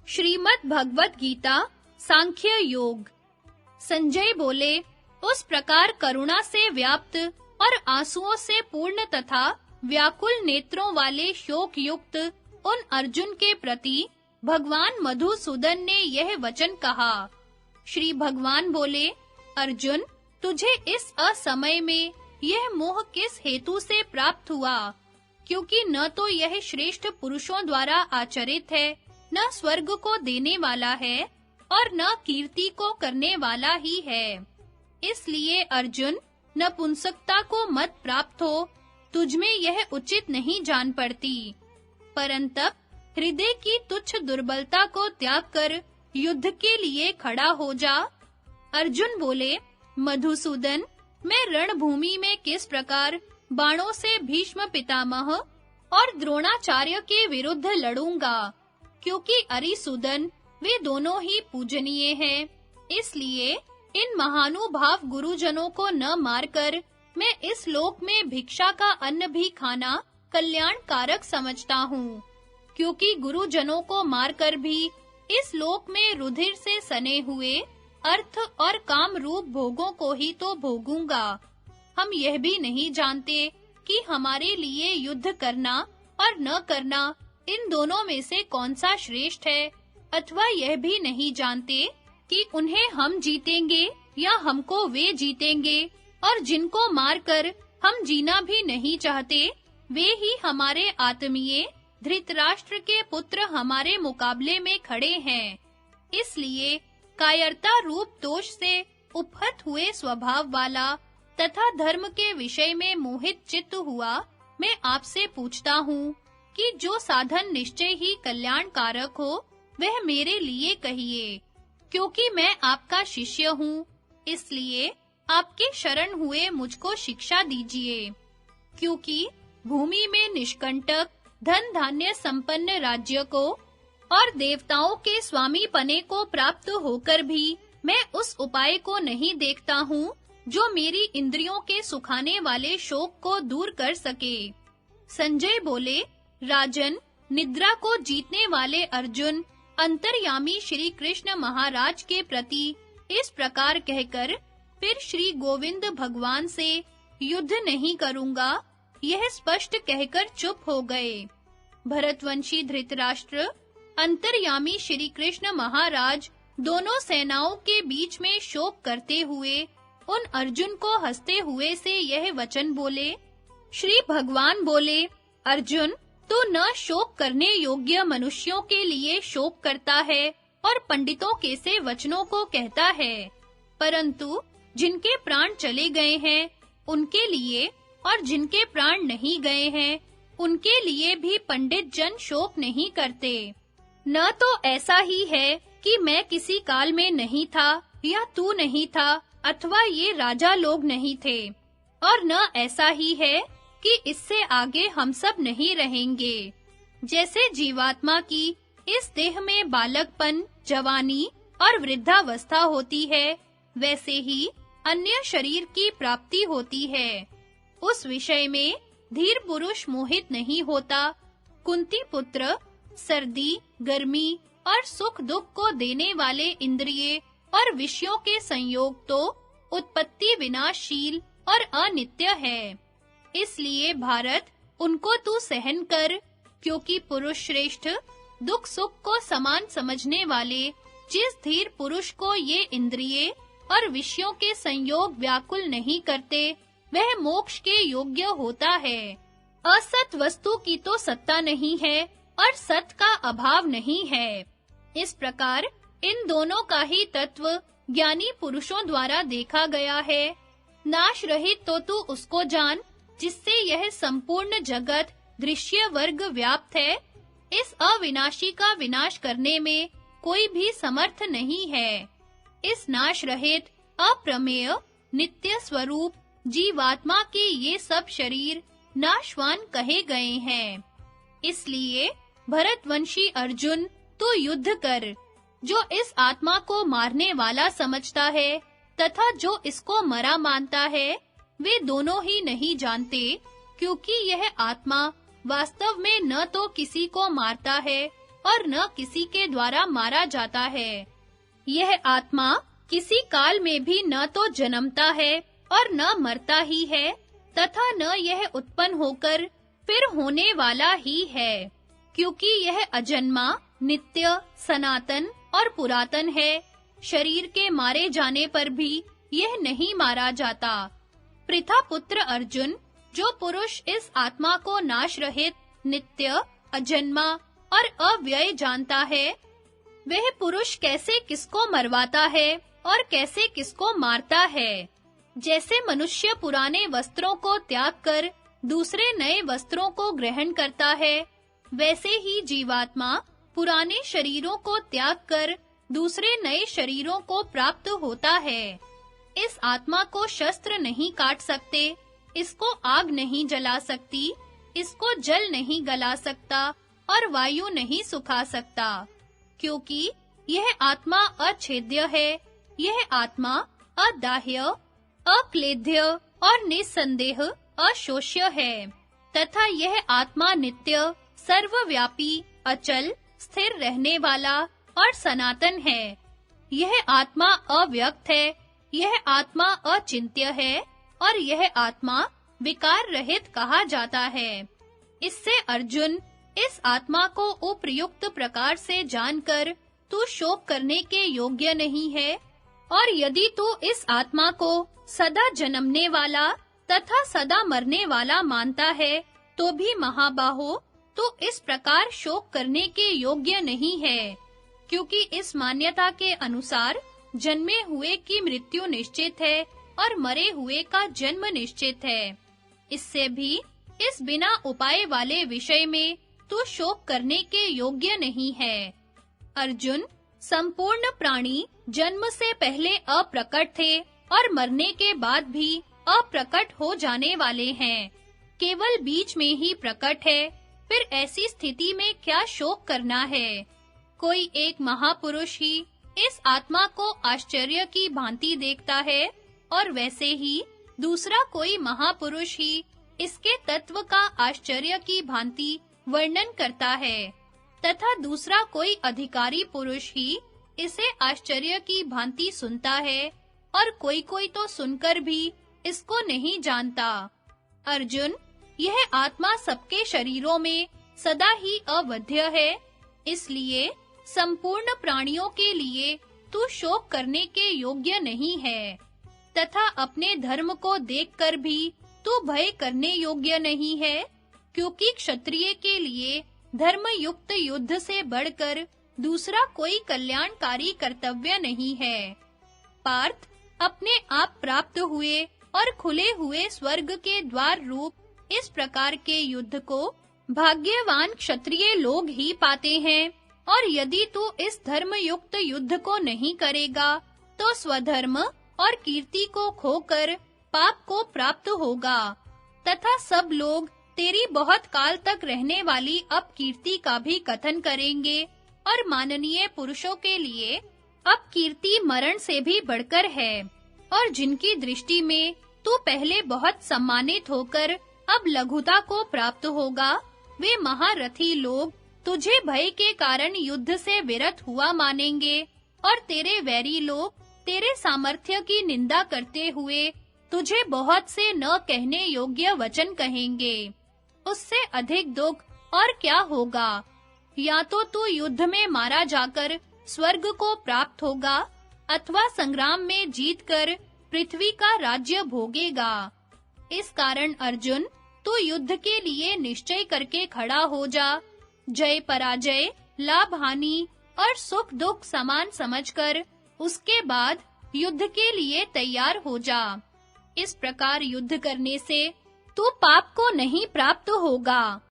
श्रीमद् भगवत गीता सांख्य योग। संजय बोले, उस प्रकार करुणा से व्याप्त और आंसुओं से पूर्ण तथा व्याकुल नेत्रों वाले शोक युक्त उन अर्जुन के प्रति भगवान मधुसूदन ने यह वचन कहा। श्री भगवान बोले, अर्जुन, तुझे इस असमय में यह मोह किस हेतु से प्राप्त हुआ? क्योंकि न तो यह श्रेष्ठ पुरुषों द्वारा आचरित है, न स्वर्ग को देने वाला है और न कीर्ति को करने वाला ही है। इसलिए अर्जुन, नपुंसकता को मत प्राप्त हो, तुझमें यह उचित नहीं जान पड़ती। परंतप हृदय की तुच्छ दुर्बलता को त्याग कर युद्ध के लिए खड़ा हो जा। अर्जुन बोले, मधुसूदन, मैं रणभूमि में किस प्रकार बाणों से भीष्म पितामह और द्रोणाचार्य के विरुद्ध लड़ूंगा? क्योंकि अरिसूदन वे दोनों ही पूजनीय हैं। इसलिए इन महानुभाव गुरुजनों को न मारकर मैं इस लोक में भिक्षा का अन्न भी खाना कल्याणकारक समझता हूँ। क्योंकि गुरुजनों को मारकर भी इस लोक में रुधिर से सने हुए अर्थ और काम रूप भोगों को ही तो भोगूंगा। हम यह भी नहीं जानते कि हमारे लिए युद्ध करना और न करना इन दोनों में से कौन सा श्रेष्ठ है, अथवा यह भी नहीं जानते कि उन्हें हम जीतेंगे या हमको वे जीतेंगे, और जिनको मारकर हम जीना भी नहीं चाहते, वे ही हमारे आत्मीय धृतराष्ट्र के पुत्र हमारे मुकाबले में खड़े हैं। इसलिए कायरता रूप दोष से उपहत हुए स्वभाव वाला तथा धर्म के विषय में मोहित चित्त हुआ मैं आपसे पूछता हूँ कि जो साधन निश्चय ही कल्याणकारक हो, वह मेरे लिए कहिए। क्योंकि मैं आपका शिष्य हूँ, इसलिए आपके शरण हुए मुझको शिक्षा दीजिए। क्योंकि भूमि में निष्कंटक धन धान्य संपन्न राज्य को और देवताओं के स्वामी पने को प्राप्त होकर भी मैं उस उपाय को नहीं देखता हूँ जो मेरी इंद्रियों के सुखाने वाले शोक को दूर कर सके। संजय बोले, राजन, निद्रा को जीतने वाले अर्जुन अंतर्यामी श्री कृष्ण महाराज के प्रति इस प्रकार कहकर फिर श्री गोविंद भगवान से युद्ध नहीं करूंगा, यह स्पष्ट कहकर चुप हो गए। भरतवंशी धृतराष्ट्र, अंतर्यामी श्री कृष्ण महाराज दोनों सेनाओं के बीच में शोक करते हुए उन अर्जुन को हंसते हुए से यह वचन बोले। श्री भगवान बोले, अर्जुन, तू न शोक करने योग्य मनुष्यों के लिए शोक करता है और पंडितों के से वचनों को कहता है, परंतु जिनके प्राण चले गए हैं उनके लिए और जिनके प्राण नहीं गए हैं उनके लिए भी पंडित जन शोक नहीं करते। न तो ऐसा ही है कि मैं किसी काल में नहीं था या तू नहीं था अथवा ये राजा लोग नहीं थे, और न ऐसा ही है कि इससे आगे हम सब नहीं रहेंगे। जैसे जीवात्मा की इस देह में बालकपन, जवानी और वृद्धावस्था होती है, वैसे ही अन्य शरीर की प्राप्ति होती है। उस विषय में धीर पुरुष मोहित नहीं होता। कुंती पुत्र, सर्दी, गर्मी और सुख दुख को देने वाले इंद्रिय और विषयों के संयोग तो उत्पत्ति विनाशशील और अनित्य है। इसलिए भारत, उनको तू सहन कर, क्योंकि पुरुष श्रेष्ठ दुख सुख को समान समझने वाले जिस धीर पुरुष को ये इंद्रिय और विषयों के संयोग व्याकुल नहीं करते, वह मोक्ष के योग्य होता है। असत वस्तु की तो सत्ता नहीं है और सत का अभाव नहीं है। इस प्रकार इन दोनों का ही तत्व ज्ञानी पुरुषों द्वारा देखा गया है। नाश रहित तो तू उसको जान जिससे यह संपूर्ण जगत दृश्य वर्ग व्याप्त है। इस अविनाशी का विनाश करने में कोई भी समर्थ नहीं है। इस नाश रहित, अप्रमेय, नित्य स्वरूप जीवात्मा के ये सब शरीर नाशवान कहे गए हैं। इसलिए भरतवंशी अर्जुन, तू युद्ध कर। जो इस आत्मा को मारने वाला समझता है तथा जो इसको मरा मानता है, वे दोनों ही नहीं जानते, क्योंकि यह आत्मा वास्तव में न तो किसी को मारता है और न किसी के द्वारा मारा जाता है। यह आत्मा किसी काल में भी न तो जन्मता है और न मरता ही है, तथा न यह उत्पन्न होकर फिर होने वाला ही है, क्योंकि यह अजन्मा, नित्य, सनातन और पुरातन है। शरीर के मारे जाने पर भी यह नहीं मारा जाता। पृथा पुत्र अर्जुन, जो पुरुष इस आत्मा को नाश रहित, नित्य, अजन्मा और अव्यय जानता है, वह पुरुष कैसे किसको मरवाता है और कैसे किसको मारता है। जैसे मनुष्य पुराने वस्त्रों को त्याग कर दूसरे नए वस्त्रों को ग्रहण करता है, वैसे ही जीवात्मा पुराने शरीरों को त्याग कर दूसरे नए शरीरों को प्राप्त होता है। इस आत्मा को शस्त्र नहीं काट सकते, इसको आग नहीं जला सकती, इसको जल नहीं गला सकता और वायु नहीं सुखा सकता, क्योंकि यह आत्मा अछेद्य है। यह आत्मा अदाह्य, अक्लेद्य और निसंदेह अशोष्य है, तथा यह आत्मा नित्य, सर्वव्यापी, अचल, स्थिर रहने वाला और सनातन है। यह आत्मा अव्यक्त है, यह आत्मा अचिंत्य है और यह आत्मा विकार रहित कहा जाता है। इससे अर्जुन, इस आत्मा को उपयुक्त प्रकार से जानकर तू शोक करने के योग्य नहीं है, और यदि तू इस आत्मा को सदा जन्मने वाला तथा सदा मरने वाला मानता है, तो भी महाबाहो, तू इस प्रकार शोक करने के योग्य नहीं है, क्योंकि इस मान्यता के अनुसार जन्मे हुए की मृत्यु निश्चित है और मरे हुए का जन्म निश्चित है। इससे भी इस बिना उपाय वाले विषय में तू शोक करने के योग्य नहीं है। अर्जुन, संपूर्ण प्राणी जन्म से पहले अप्रकट थे और मरने के बाद भी अप्रकट हो जाने वाले हैं। केवल बीच में ही प्रकट है, फिर ऐसी स्थिति में क्या शोक करना है? कोई एक महापुरुष ही इस आत्मा को आश्चर्य की भांति देखता है, और वैसे ही दूसरा कोई महापुरुष ही इसके तत्व का आश्चर्य की भांति वर्णन करता है, तथा दूसरा कोई अधिकारी पुरुष ही इसे आश्चर्य की भांति सुनता है, और कोई-कोई तो सुनकर भी इसको नहीं जानता। अर्जुन, यह आत्मा सबके शरीरों में सदा ही अवध्य है, इसलिए संपूर्ण प्राणियों के लिए तू शोक करने के योग्य नहीं है, तथा अपने धर्म को देखकर भी तू भय करने योग्य नहीं है, क्योंकि क्षत्रिय के लिए धर्मयुक्त युद्ध से बढ़कर दूसरा कोई कल्याणकारी कर्तव्य नहीं है। पार्थ, अपने आप प्राप्त हुए और खुले हुए स्वर्ग के द्वार रूप इस प्रकार के युद्ध को भाग्यवान क्षत्रिय लोग ही पाते हैं, और यदि तू इस धर्मयुक्त युद्ध को नहीं करेगा, तो स्वधर्म और कीर्ति को खोकर पाप को प्राप्त होगा, तथा सब लोग तेरी बहुत काल तक रहने वाली अपकीर्ति का भी कथन करेंगे, और माननीय पुरुषों के लिए अपकीर्ति मरण से भी बढ़कर है, और जिनकी दृष्टि में तू पहले बहुत सम्मानित होकर अब लघुता को प्राप्त होगा, वे महारथी लोग तुझे भय के कारण युद्ध से विरत हुआ मानेंगे, और तेरे वैरी लोग तेरे सामर्थ्य की निंदा करते हुए तुझे बहुत से न कहने योग्य वचन कहेंगे। उससे अधिक दुख और क्या होगा? या तो तू युद्ध में मारा जाकर स्वर्ग को प्राप्त होगा, अथवा संग्राम में जीतकर पृथ्वी का राज्य भोगेगा। इस कारण अर्जुन, तू युद्ध के लिए निश्चय करके खड़ा हो जा। जय पराजय, लाभ हानि और सुख दुख समान समझकर उसके बाद युद्ध के लिए तैयार हो जा। इस प्रकार युद्ध करने से तू पाप को नहीं प्राप्त होगा।